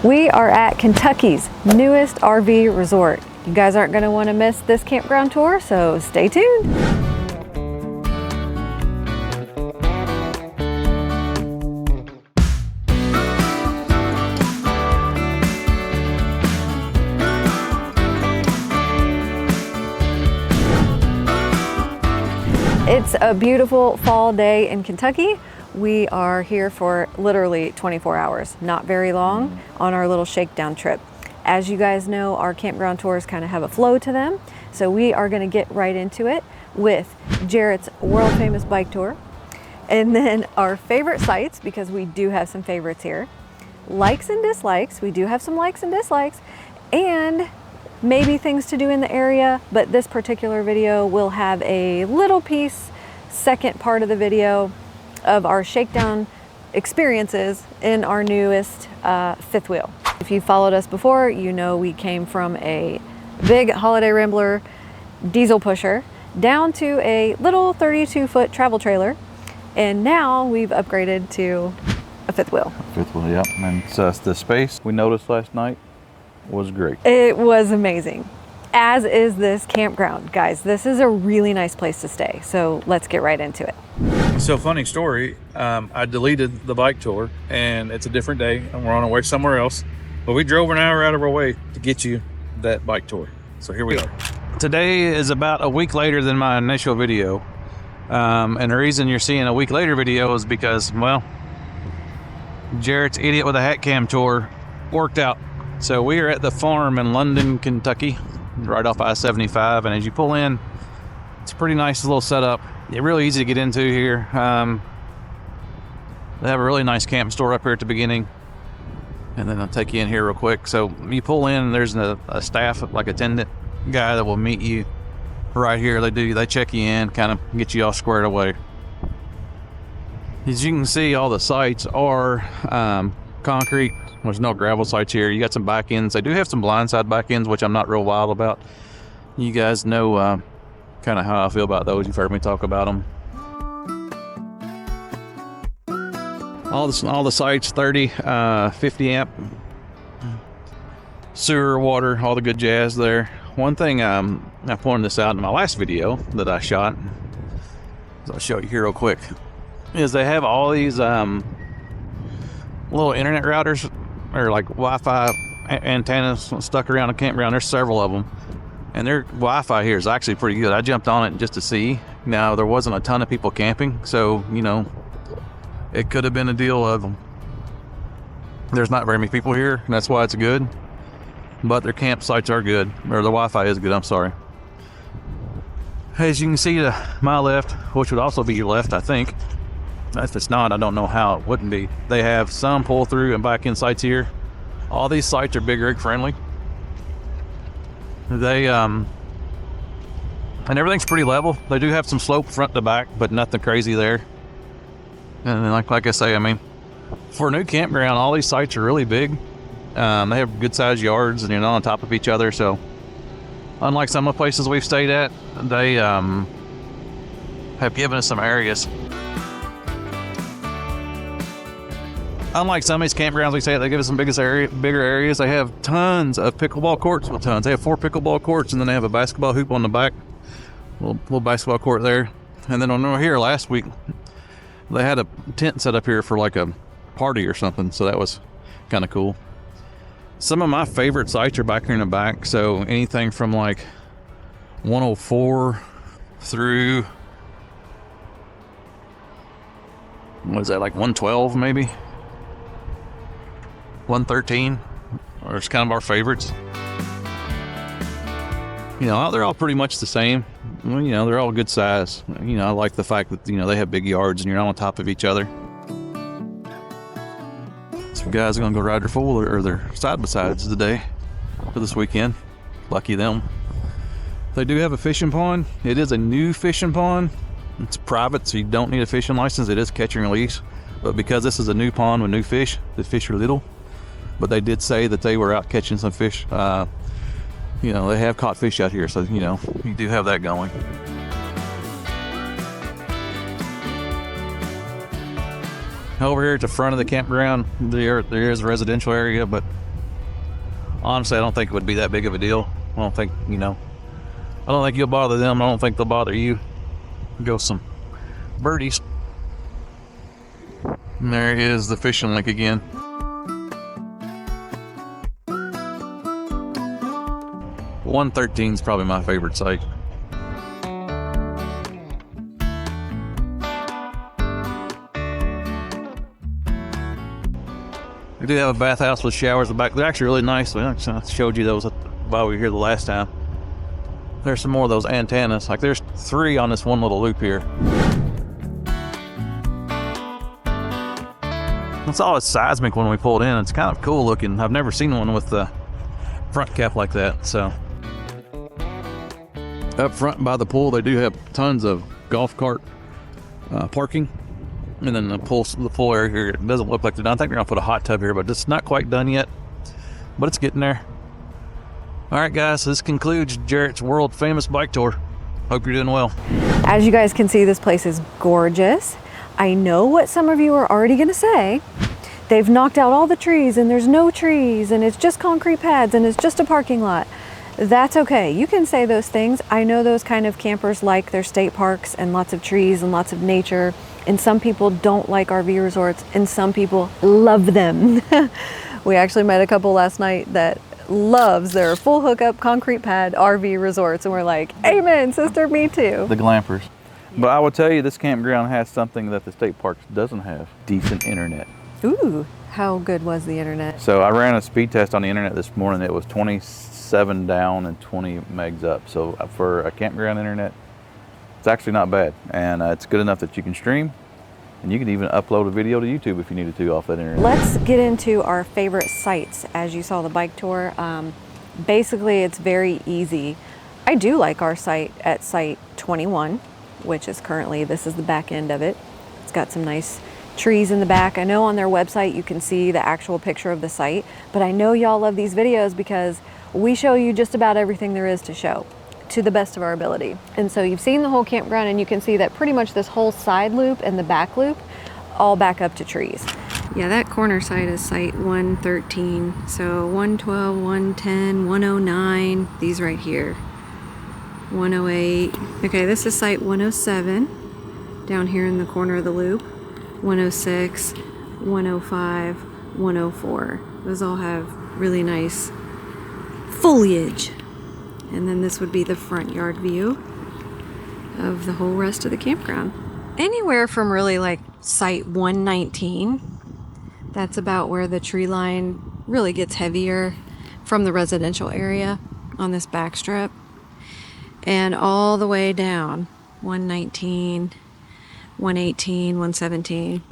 We are at Kentucky's newest RV resort. You guys aren't going to want to miss this campground tour, so stay tuned. It's a beautiful fall day in Kentucky. We are here for literally 24 hours, not very long, on our little shakedown trip. As you guys know, our campground tours kind of have a flow to them, so we are going to get right into it with Jarrett's world famous bike tour, and then our favorite sites, because we do have some favorites here, likes and dislikes. We do have some likes and dislikes, and maybe things to do in the area, but this particular video will have a little piece, second part of the video, of our shakedown experiences in our newest fifth wheel. If you followed us before, you know we came from a big Holiday Rambler diesel pusher down to a little 32-foot travel trailer, and now we've upgraded to a fifth wheel. Fifth wheel, yep. And the space we noticed last night was great. It was amazing, as is this campground. Guys, this is a really nice place to stay, so let's get right into it. So funny story, I deleted the bike tour and it's a different day and we're on our way somewhere else, but we drove an hour out of our way to get you that bike tour. So here we are. Today is about a week later than my initial video. And the reason you're seeing a week later video is because, well, Jarrett's idiot with a hat cam tour worked out. So we are at the farm in London, Kentucky, right off I-75. And as you pull in, it's a pretty nice little setup. It's really easy to get into here. They have a really nice camp store up here at the beginning, and then I'll take you in here real quick. So you pull in, and there's a staff, like attendant guy, that will meet you right here. They check you in, kind of get you all squared away. As you can see, all the sites are concrete. There's no gravel sites here. You got some back ends. They do have some blindside back ends, which I'm not real wild about. You guys know kind of how I feel about those. You've heard me talk about them. All the sites, 30, 50 amp sewer, water, all the good jazz there. One thing, I pointed this out in my last video that I shot, so I'll show you here real quick, is they have all these little internet routers, or like Wi-Fi antennas stuck around the campground. There's several of them. And their Wi-Fi here is actually pretty good. I jumped on it just to see. Now, there wasn't a ton of people camping, so, you know, it could have been a deal of there's not very many people here, and that's why it's good. But their campsites are good, or the Wi-Fi is good, I'm sorry. As you can see to my left, which would also be your left, I think. If it's not, I don't know how it wouldn't be. They have some pull-through and back-end sites here. All these sites are big rig friendly. They and everything's pretty level. They do have some slope front to back, but nothing crazy there. And then like I say, I mean, for a new campground, all these sites are really big. They have good sized yards, and you're not on top of each other. So unlike some of the places we've stayed at, they have given us some areas. Unlike some of these campgrounds we stay at, they give us some bigger areas. They have tons of pickleball courts. Well, tons. They have 4 pickleball courts, and then they have a basketball hoop on the back. Little basketball court there. And then over here last week, they had a tent set up here for like a party or something. So that was kind of cool. Some of my favorite sites are back here in the back. So anything from like 104 through, what is that, like 112 maybe? 113 are just kind of our favorites. You know, they're all pretty much the same. Well, you know, they're all good size. You know, I like the fact that, you know, they have big yards and you're not on top of each other. Some guys are going to go ride their four or their side-by-sides today for this weekend. Lucky them. They do have a fishing pond. It is a new fishing pond. It's private, so you don't need a fishing license. It is catch and release. But because this is a new pond with new fish, the fish are little. But they did say that they were out catching some fish. You know, they have caught fish out here, so, you know, you do have that going. Over here at the front of the campground, there is a residential area, but honestly, I don't think it would be that big of a deal. I don't think, you know, I don't think you'll bother them. I don't think they'll bother you. Go some birdies. And there is the fishing lake again. .113 is probably my favorite site. We do have a bathhouse with showers in the back. They're actually really nice. I showed you those while we were here the last time. There's some more of those antennas. Like there's 3 on this one little loop here. It's all seismic when we pulled in. It's kind of cool looking. I've never seen one with the front cap like that. So up front by the pool, they do have tons of golf cart parking. And then the pool area here, it doesn't look like they're done. I think they're gonna put a hot tub here, but it's not quite done yet. But it's getting there. All right, guys, this concludes Jarrett's world famous bike tour. Hope you're doing well. As you guys can see, this place is gorgeous. I know what some of you are already gonna say. They've knocked out all the trees and there's no trees and it's just concrete pads and it's just a parking lot. That's okay. You can say those things. I know those kind of campers like their state parks and lots of trees and lots of nature. And some people don't like RV resorts and some people love them. We actually met a couple last night that loves their full hookup concrete pad RV resorts. And we're like, amen, sister, me too. The glampers. But I will tell you, this campground has something that the state parks doesn't have: decent internet. Ooh, how good was the internet? So I ran a speed test on the internet this morning. It was 27 down and 20 megs up. So for a campground internet, it's actually not bad. And it's good enough that you can stream. And you can even upload a video to YouTube if you needed to off that internet. Let's get into our favorite sites. As you saw the bike tour, basically it's very easy. I do like our site at site 21, which is currently, this is the back end of it. It's got some nice trees in the back. I know on their website you can see the actual picture of the site, but I know y'all love these videos because we show you just about everything there is to show, to the best of our ability. And so you've seen the whole campground and you can see that pretty much this whole side loop and the back loop all back up to trees. Yeah, that corner site is site 113. So 112, 110, 109, these right here. 108. Okay, this is site 107 down here in the corner of the loop. 106, 105, 104. Those all have really nice foliage. And then this would be the front yard view of the whole rest of the campground. Anywhere from really like site 119, that's about where the tree line really gets heavier from the residential area on this back strip. And all the way down, 119, 118, 117.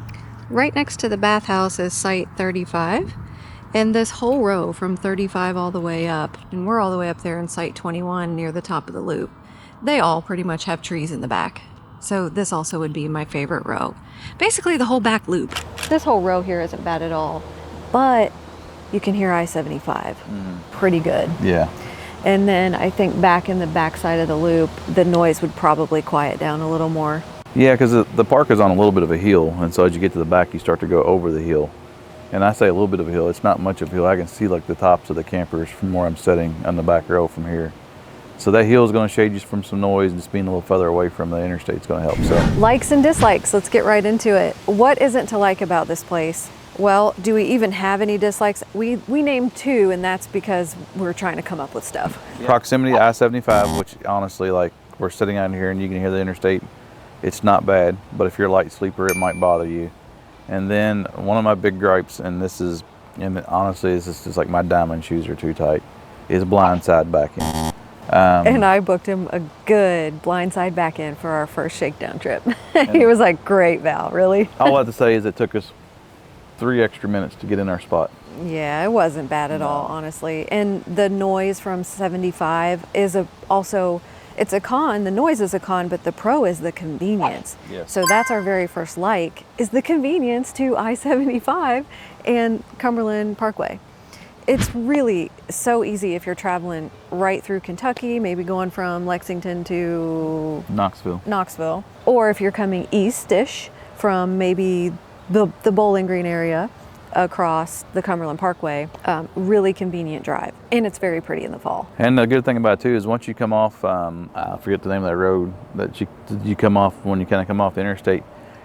Right next to the bathhouse is site 35. And this whole row from 35 all the way up, and we're all the way up there in site 21 near the top of the loop, they all pretty much have trees in the back. So this also would be my favorite row. Basically the whole back loop. This whole row here isn't bad at all, but you can hear I-75 pretty good. Yeah. And then I think back in the back side of the loop, the noise would probably quiet down a little more. Yeah, because the park is on a little bit of a hill, and so as you get to the back, you start to go over the hill. And I say a little bit of a hill, it's not much of a hill. I can see like the tops of the campers from where I'm sitting on the back row from here. So that hill is going to shade you from some noise, and just being a little further away from the interstate is going to help. So likes and dislikes, let's get right into it. What isn't to like about this place? Well, do we even have any dislikes? We named 2, and that's because we're trying to come up with stuff. Proximity to I-75, which honestly, like we're sitting out here and you can hear the interstate, it's not bad, but if you're a light sleeper, it might bother you. And then one of my big gripes, and honestly, this is just like my diamond shoes are too tight, is blindside back in. And I booked him a good blindside back in for our first Shakedown trip. He was like, great, Val, really? All I have to say is it took us 3 extra minutes to get in our spot. Yeah, it wasn't bad at all, honestly. And the noise from 75 is it's a con, the noise is a con, but the pro is the convenience. Yes. So that's our very first like, is the convenience to I-75 and Cumberland Parkway. It's really so easy if you're traveling right through Kentucky, maybe going from Lexington to Knoxville. Or if you're coming east-ish from maybe the Bowling Green area, across the Cumberland Parkway. Really convenient drive, and it's very pretty in the fall. And the good thing about it too is once you come off, I forget the name of that road that you come off when you kind of come off the interstate.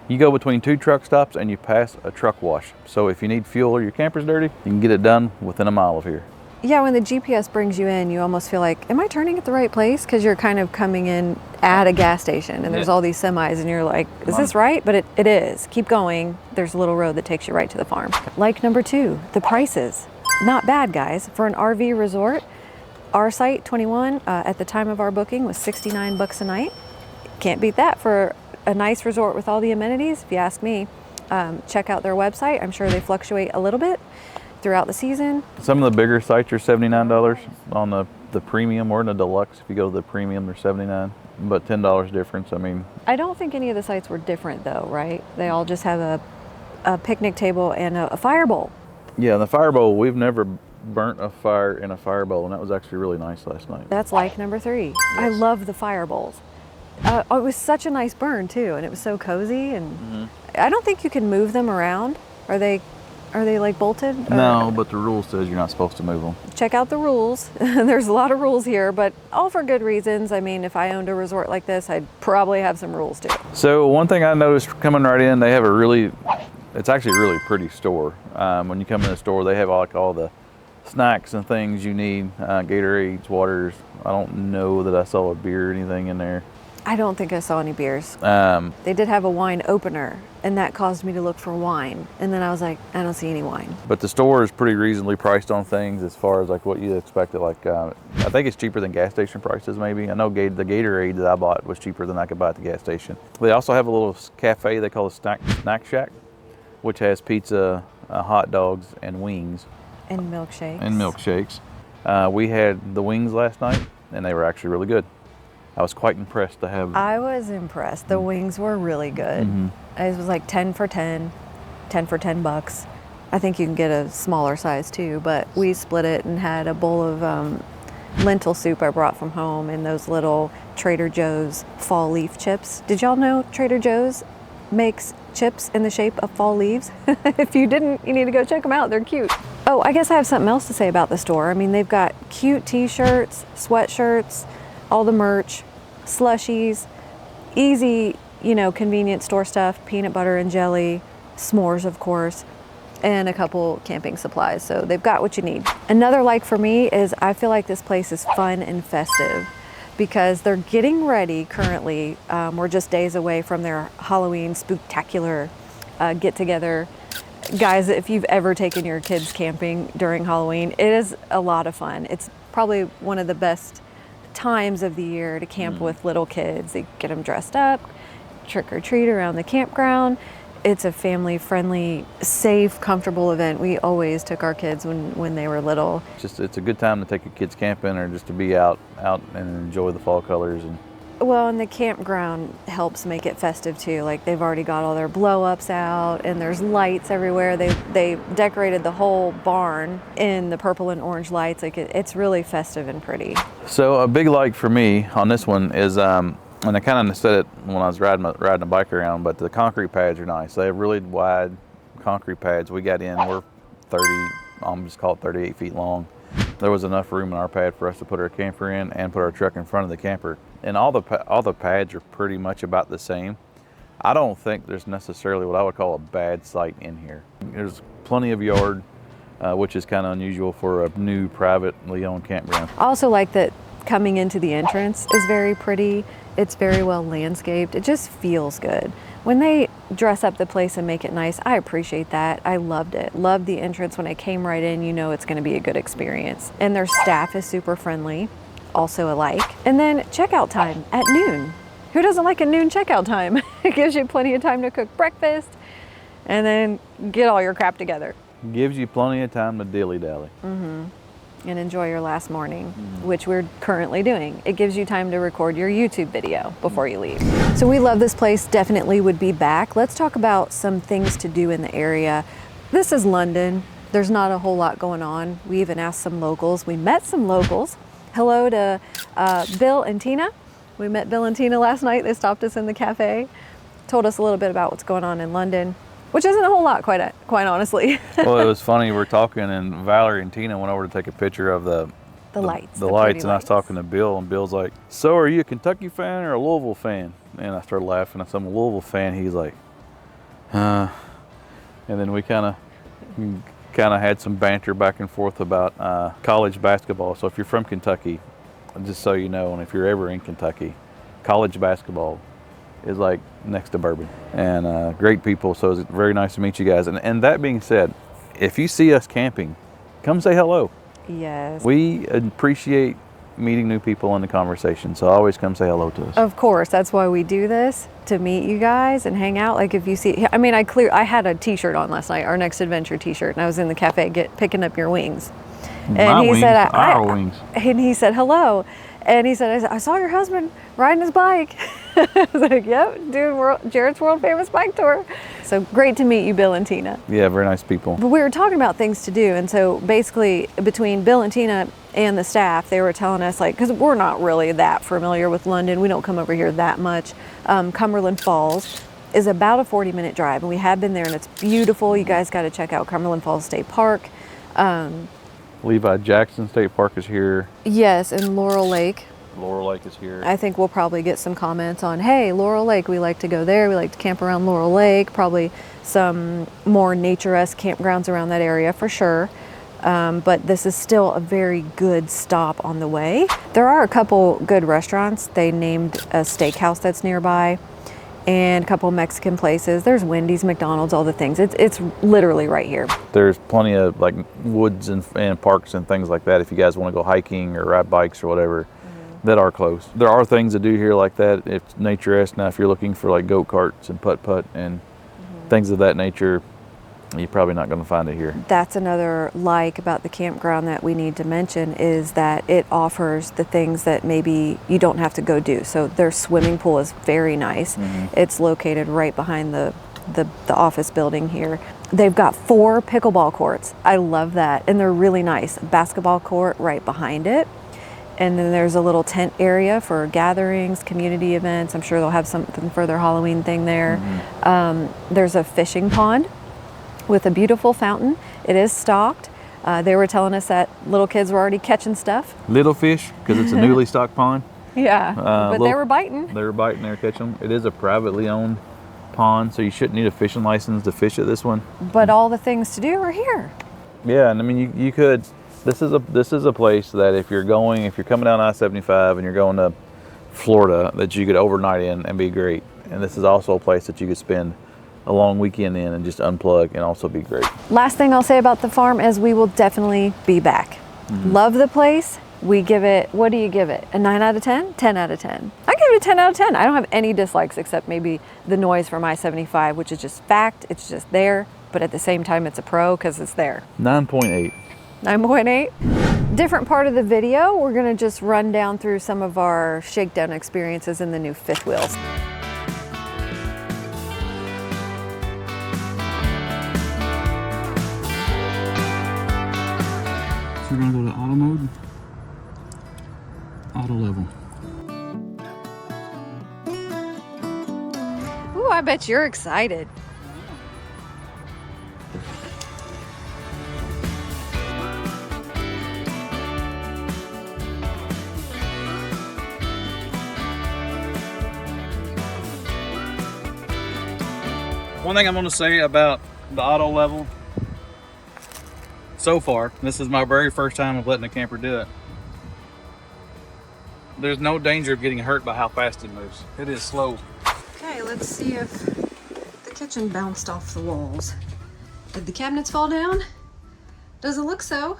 You go between 2 truck stops and you pass a truck wash. So if you need fuel or your camper's dirty, you can get it done within a mile of here. Yeah, when the GPS brings you in, you almost feel like, am I turning at the right place? Because you're kind of coming in at a gas station and there's all these semis and you're like, is this right? But it is. Keep going. There's a little road that takes you right to the farm. Like number 2, the prices. Not bad, guys. For an RV resort, our site, 21, at the time of our booking was $69 a night. Can't beat that for a nice resort with all the amenities, if you ask me. Check out their website. I'm sure they fluctuate a little bit throughout the season. Some of the bigger sites are $79 on the premium or in the deluxe. If you go to the premium, they're $79, but $10 difference. I mean, I don't think any of the sites were different though, right? They all just have a picnic table and a fire bowl. yeah, the fire bowl, we've never burnt a fire in a fire bowl, and that was actually really nice last night. That's like number 3. I love the fire bowls. It was such a nice burn too, and it was so cozy. And I don't think you can move them around. Are they like bolted? No, but the rule says you're not supposed to move them. Check out the rules. There's a lot of rules here, but all for good reasons. I mean, if I owned a resort like this, I'd probably have some rules too. So one thing I noticed coming right in, they have it's actually a really pretty store. When you come in the store, they have like all the snacks and things you need, Gatorades, waters. I don't know that I saw a beer or anything in there. I don't think I saw any beers. They did have a wine opener, and that caused me to look for wine. And then I was like, I don't see any wine. But the store is pretty reasonably priced on things as far as like what you expected. Like I think it's cheaper than gas station prices maybe. I know the Gatorade that I bought was cheaper than I could buy at the gas station. They also have a little cafe they call a snack shack, which has pizza, hot dogs, and wings. And milkshakes. We had the wings last night, and they were actually really good. I was quite impressed to have. I was impressed. The wings were really good. It was like 10 for 10 for $10. I think you can get a smaller size too, but we split it and had a bowl of lentil soup I brought from home and those little Trader Joe's fall leaf chips. Did y'all know Trader Joe's makes chips in the shape of fall leaves? If you didn't, you need to go check them out. They're cute. Oh, I guess I have something else to say about the store. I mean, they've got cute t-shirts, sweatshirts, all the merch, slushies, easy, convenient store stuff, peanut butter and jelly, s'mores, of course, and a couple camping supplies. So they've got what you need. Another like for me is I feel like this place is fun and festive because they're getting ready currently. We're just days away from their Halloween spooktacular get together. Guys, if you've ever taken your kids camping during Halloween, it is a lot of fun. It's probably one of the best times of the year to camp with little kids. They get them dressed up, trick or treat around the campground. It's a family friendly, safe, comfortable event. We always took our kids when they were little. It's a good time to take your kids camping or just to be out and enjoy the fall colors. And the campground helps make it festive too. Like they've already got all their blow-ups out and there's lights everywhere. They decorated the whole barn in the purple and orange lights. Like it's really festive and pretty. So a big like for me on this one is, and I kind of said it when I was riding a bike around, but the concrete pads are nice. They have really wide concrete pads. We got in, we're 38 feet long. There was enough room in our pad for us to put our camper in and put our truck in front of the camper. And all the pads are pretty much about the same. I don't think there's necessarily what I would call a bad site in here. There's plenty of yard, which is kind of unusual for a new privately owned campground. I also like that coming into the entrance is very pretty. It's very well landscaped. It just feels good. When they dress up the place and make it nice, I appreciate that. I loved it. Loved the entrance. When I came right in, it's going to be a good experience. And their staff is super friendly, also alike. And then checkout time at noon. Who doesn't like a noon checkout time? It gives you plenty of time to cook breakfast and then get all your crap together. Gives you plenty of time to dilly-dally. And enjoy your last morning, which we're currently doing. It gives you time to record your YouTube video before you leave. So we love this place, definitely would be back. Let's talk about some things to do in the area. This is London. There's not a whole lot going on. We even asked some locals. We met some locals. Hello to Bill and Tina. We met Bill and Tina last night. They stopped us in the cafe, told us a little bit about what's going on in London. which isn't a whole lot, quite honestly. Well, it was funny. We're talking, and Valerie and Tina went over to take a picture of the lights. The lights, and I was talking to Bill, and Bill's like, "So, are you a Kentucky fan or a Louisville fan?" And I started laughing. I said, "I'm a Louisville fan." He's like, and then we kind of had some banter back and forth about college basketball. So if you're from Kentucky, just so you know, and if you're ever in Kentucky, college basketball is like next to bourbon, and great people. So it's very nice to meet you guys. And that being said, if you see us camping, come say hello. Yes. We appreciate meeting new people in the conversation, so always come say hello to us. Of course, that's why we do this, to meet you guys and hang out. Like if you see, I mean, I had a t-shirt on last night, our Next Adventure t-shirt, and I was in the cafe picking up your wings. And he said, our wings. And he said, hello. And he said, I saw your husband riding his bike. I was like, yep, doing Jared's world famous bike tour. So great to meet you, Bill and Tina. Yeah, very nice people. But we were talking about things to do. And so basically between Bill and Tina and the staff, they were telling us, like, because we're not really that familiar with London. We don't come over here that much. Cumberland Falls is about a 40-minute drive. And we have been there, and it's beautiful. You guys got to check out Cumberland Falls State Park. Levi Jackson State Park is here. Yes, and Laurel Lake. Laurel Lake is here. I think we'll probably get some comments on, hey, Laurel Lake, we like to go there. We like to camp around Laurel Lake. Probably some more nature-esque campgrounds around that area for sure. But this is still a very good stop on the way. There are a couple good restaurants. They named a steakhouse that's nearby and a couple Mexican places. There's Wendy's, McDonald's, all the things. It's literally right here. There's plenty of like woods and parks and things like that if you guys want to go hiking or ride bikes or whatever. That are close. There are things to do here like that. It's nature-esque. Now, if you're looking for like go-karts and putt-putt and things of that nature, you're probably not going to find it here. That's another like about the campground that we need to mention, is that it offers the things that maybe you don't have to go do. So their swimming pool is very nice. It's located right behind the office building here. They've got 4 pickleball courts. I love that. And they're really nice. Basketball court right behind it. And then there's a little tent area for gatherings, community events. I'm sure they'll have something for their Halloween thing there. There's a fishing pond with a beautiful fountain. It is stocked. They were telling us that little kids were already catching stuff. Little fish, because it's a newly stocked pond. Yeah, but they were biting. They were biting, they were catching them. It is a privately owned pond, so you shouldn't need a fishing license to fish at this one. But all the things to do are here. Yeah, and I mean, you could. This is a place that if you're coming down I-75 and you're going to Florida, that you could overnight in and be great. And this is also a place that you could spend a long weekend in and just unplug and also be great. Last thing I'll say about the farm is we will definitely be back. Love the place. We give it, what do you give it? A 9 out of 10? 10 out of 10. I give it a 10 out of 10. I don't have any dislikes except maybe the noise from I-75, which is just fact. It's just there. But at the same time, it's a pro because it's there. 9.8. 9.8. Different part of the video, we're gonna just run down through some of our shakedown experiences in the new fifth wheels. So we're gonna go to auto mode, auto level. Ooh, I bet you're excited. One thing I'm going to say about the auto level so far, this is my very first time of letting a camper do it. There's no danger of getting hurt by how fast it moves. It is slow. Okay, let's see if the kitchen bounced off the walls. Did the cabinets fall down? Doesn't look so.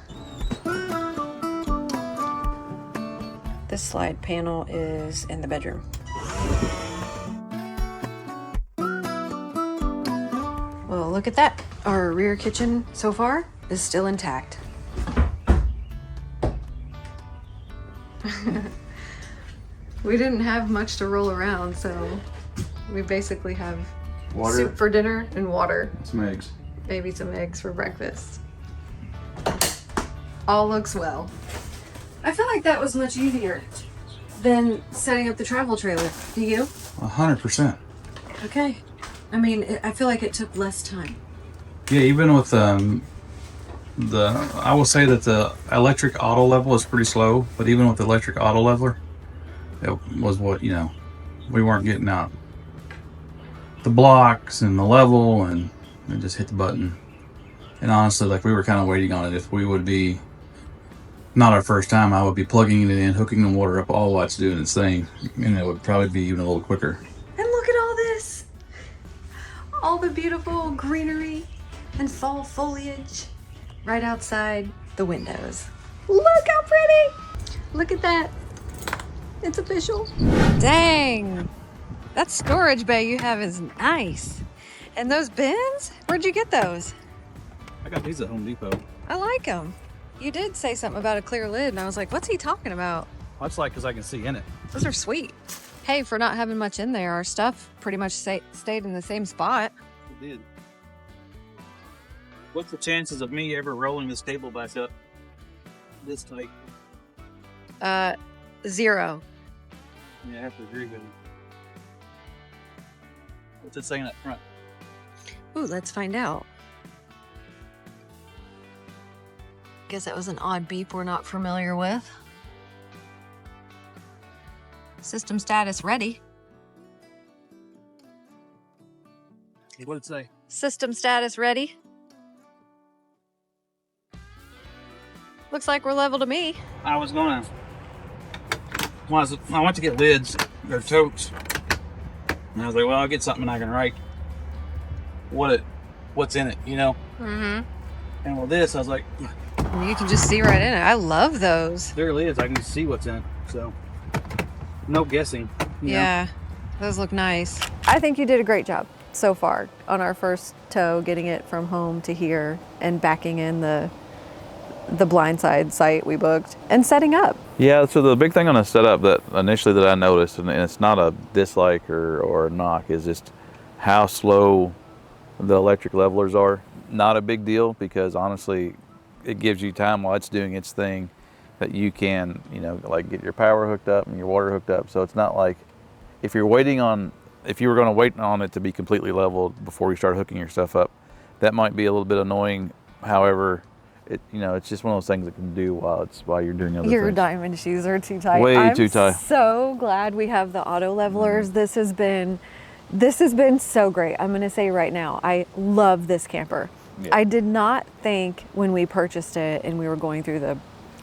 This slide panel is in the bedroom. Well, look at that. Our rear kitchen so far is still intact. We didn't have much to roll around, so we basically have Water. Soup for dinner and water. Some eggs. Maybe some eggs for breakfast. All looks well. I feel like that was much easier than setting up the travel trailer. Do you? 100%. Okay. I mean, I feel like it took less time. Yeah, even with I will say that the electric auto level is pretty slow, but even with the electric auto leveler, it was what, we weren't getting out the blocks and the level, and it just hit the button. And honestly, like, we were kind of waiting on it. If we would be not our first time, I would be plugging it in, hooking the water up all while it's doing its thing, and it would probably be even a little quicker. And look at all this. All the beautiful greenery and fall foliage right outside the windows. Look how pretty. Look at that. It's official. Dang. That storage bay you have is nice. And those bins, where'd you get those? I got these at Home Depot. I like them. You did say something about a clear lid, and I was like, what's he talking about? That's like because I can see in it. Those are sweet. Hey, for not having much in there, our stuff pretty much stayed in the same spot. It did. What's the chances of me ever rolling this table back up this tight? 0. Yeah, I have to agree with you. What's it saying up front? Ooh, let's find out. Guess that was an odd beep we're not familiar with. System status ready. What did it say? System status ready. Looks like we're level to me. I was gonna. I went to get lids or totes, and I was like, well, I'll get something I can write what's in it, Mm-hmm. And with this, I was like, You can just see right in it. I love those. there it is. I can just see what's in it, so no guessing. Yeah, those look nice. I think you did a great job so far on our first tow, getting it from home to here and backing in the blindside site we booked and setting up. Yeah, so the big thing on the setup that initially that I noticed, and it's not a dislike or a knock, is just how slow the electric levelers are. Not a big deal, because honestly, it gives you time while it's doing its thing that you can, like, get your power hooked up and your water hooked up. So it's not like if you were going to wait on it to be completely leveled before you start hooking your stuff up, that might be a little bit annoying. However, it's just one of those things that can do while you're doing other Your things. diamond shoes are too tight. Way too tight. I'm so glad we have the auto levelers. This has been so great. I'm going to say right now, I love this camper. Yeah. I did not think when we purchased it and we were going through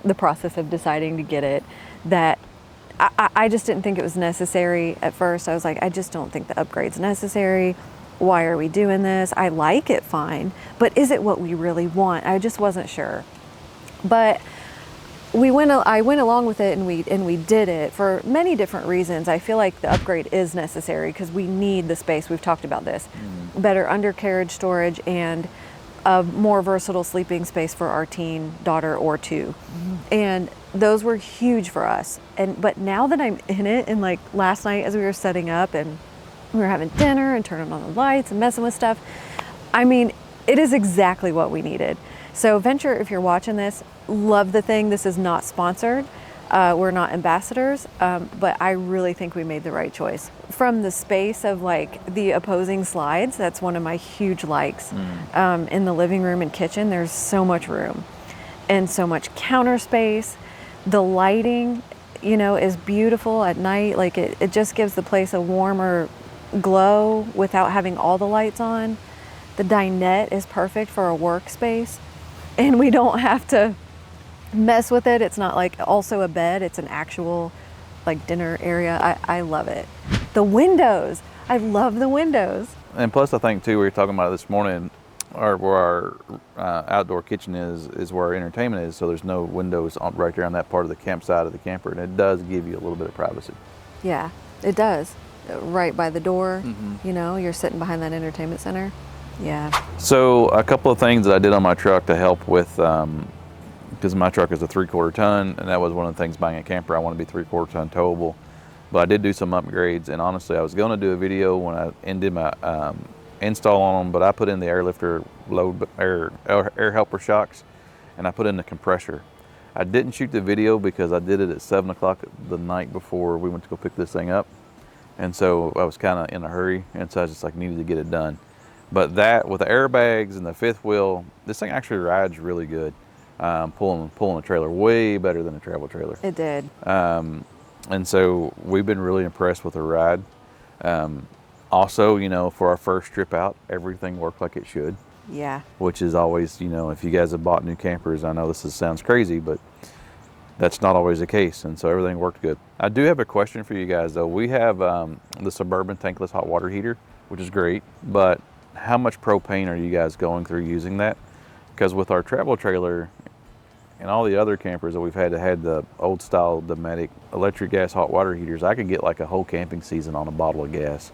the process of deciding to get it that I just didn't think it was necessary at first. I was like, I just don't think the upgrade's necessary. Why are we doing this? I like it fine, but is it what we really want? I just wasn't sure. But I went along with it, and we did it for many different reasons. I feel like the upgrade is necessary because we need the space. We've talked about this. Better undercarriage storage and a more versatile sleeping space for our teen daughter or two. And those were huge for us. But now that I'm in it, and like last night as we were setting up and we were having dinner and turning on the lights and messing with stuff, I mean, it is exactly what we needed. So Venture, if you're watching this, love the thing. This is not sponsored. We're not ambassadors, but I really think we made the right choice. From the space of like the opposing slides, that's one of my huge likes. In the living room and kitchen, there's so much room and so much counter space. The lighting, is beautiful at night. Like it just gives the place a warmer glow without having all the lights on. The dinette is perfect for a workspace, and we don't have to mess with it. It's not like also a bed, it's an actual like dinner area. I love it. The windows, I love the windows. And plus, I think too, we were talking about it this morning, where our outdoor kitchen is where our entertainment is, so there's no windows right there on that part of the campsite of the camper, and it does give you a little bit of privacy. Yeah, it does. Right by the door, you're sitting behind that entertainment center. Yeah. So a couple of things that I did on my truck to help with, because my truck is a 3/4 ton, and that was one of the things buying a camper. I want to be 3/4 ton towable, but I did do some upgrades, and honestly, I was going to do a video when I ended my install on them, but I put in the airlifter air helper shocks, and I put in the compressor. I didn't shoot the video because I did it at 7 o'clock the night before we went to go pick this thing up. And so I was kind of in a hurry, and so I just like needed to get it done. But that, with the airbags and the fifth wheel, this thing actually rides really good. Pulling a trailer way better than a travel trailer. It did. And so we've been really impressed with the ride. Also, you know, for our first trip out, everything worked like it should. Yeah. Which is always, you know, if you guys have bought new campers, I know sounds crazy, but that's not always the case. And so everything worked good. I do have a question for you guys though. We have the Suburban tankless hot water heater, which is great, but how much propane are you guys going through using that? Because with our travel trailer and all the other campers that we've had that had the old style Dometic electric gas hot water heaters, I could get like a whole camping season on a bottle of gas.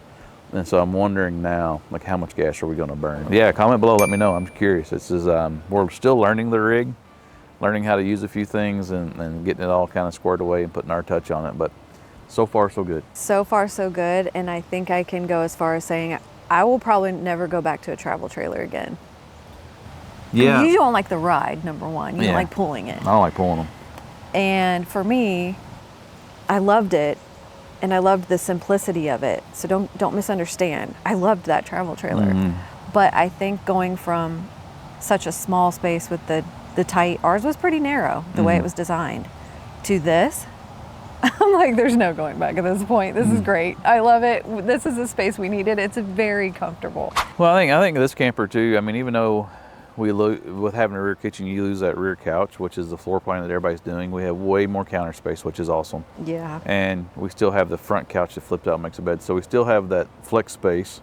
And so I'm wondering now, like, how much gas are we going to burn? Yeah, comment below, let me know. I'm curious. This is we're still learning the rig, learning how to use a few things, and getting it all kind of squared away and putting our touch on it. But so far, so good. So far, so good. And I think I can go as far as saying I will probably never go back to a travel trailer again. Yeah. You don't like the ride, number one. You don't like pulling it. I don't like pulling them. And for me, I loved it, and I loved the simplicity of it. So don't misunderstand. I loved that travel trailer. Mm-hmm. But I think going from such a small space with the tight, ours was pretty narrow, the way it was designed, to this, I'm like, there's no going back at this point. This is great. I love it. This is the space we needed. It's very comfortable. Well, I think this camper too, I mean, even though with having a rear kitchen, you lose that rear couch, which is the floor plan that everybody's doing. We have way more counter space, which is awesome. Yeah. And we still have the front couch that flipped out and makes a bed. So we still have that flex space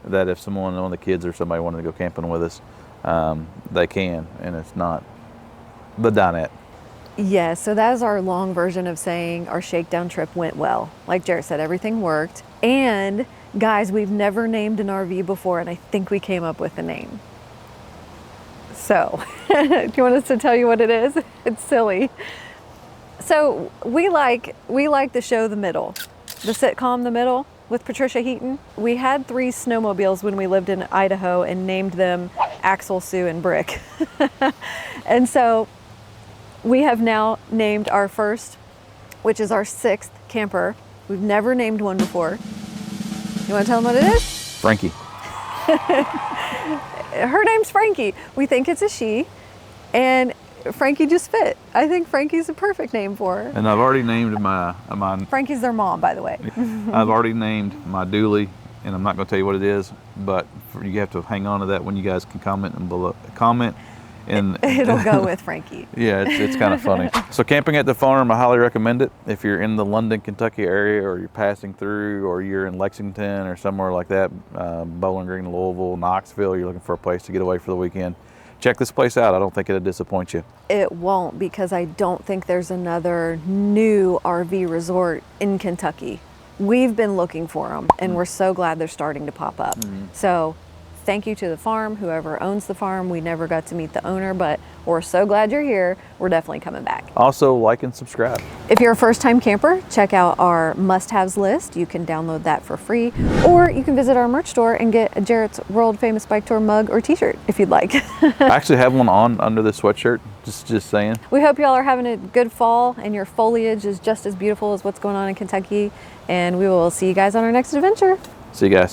that if one of the kids or somebody wanted to go camping with us, they can, and it's not the dinette. Yeah, so that is our long version of saying our shakedown trip went well. Like Jared said, everything worked. And guys, we've never named an RV before, and I think we came up with a name. So, do you want us to tell you what it is? It's silly. So we like the show The Middle, the sitcom The Middle with Patricia Heaton. We had 3 snowmobiles when we lived in Idaho and named them Axel, Sue, and Brick. And so we have now named our first, which is our 6th camper. We've never named one before. You want to tell them what it is? Frankie. Her name's Frankie. We think it's a she, and Frankie just fit. I think Frankie's a perfect name for her. And I've already named my Frankie's their mom, by the way. I've already named my dually, and I'm not going to tell you what it is, but you have to hang on to that when you guys can comment and it'll go with Frankie. Yeah, it's kind of funny. So camping at the farm, I highly recommend it. If you're in the London, Kentucky area, or you're passing through, or you're in Lexington or somewhere like that, Bowling Green, Louisville, Knoxville, you're looking for a place to get away for the weekend, check this place out. I don't think it'll disappoint you. It won't, because I don't think there's another new RV resort in Kentucky. We've been looking for them, and we're so glad they're starting to pop up. So thank you to the farm, whoever owns the farm. We never got to meet the owner, but we're so glad you're here. We're definitely coming back. Also, like and subscribe. If you're a first-time camper, check out our must-haves list. You can download that for free, or you can visit our merch store and get a Jarrett's World Famous Bike Tour mug or t-shirt if you'd like. I actually have one on under this sweatshirt, just saying. We hope y'all are having a good fall and your foliage is just as beautiful as what's going on in Kentucky, and we will see you guys on our next adventure. See you guys.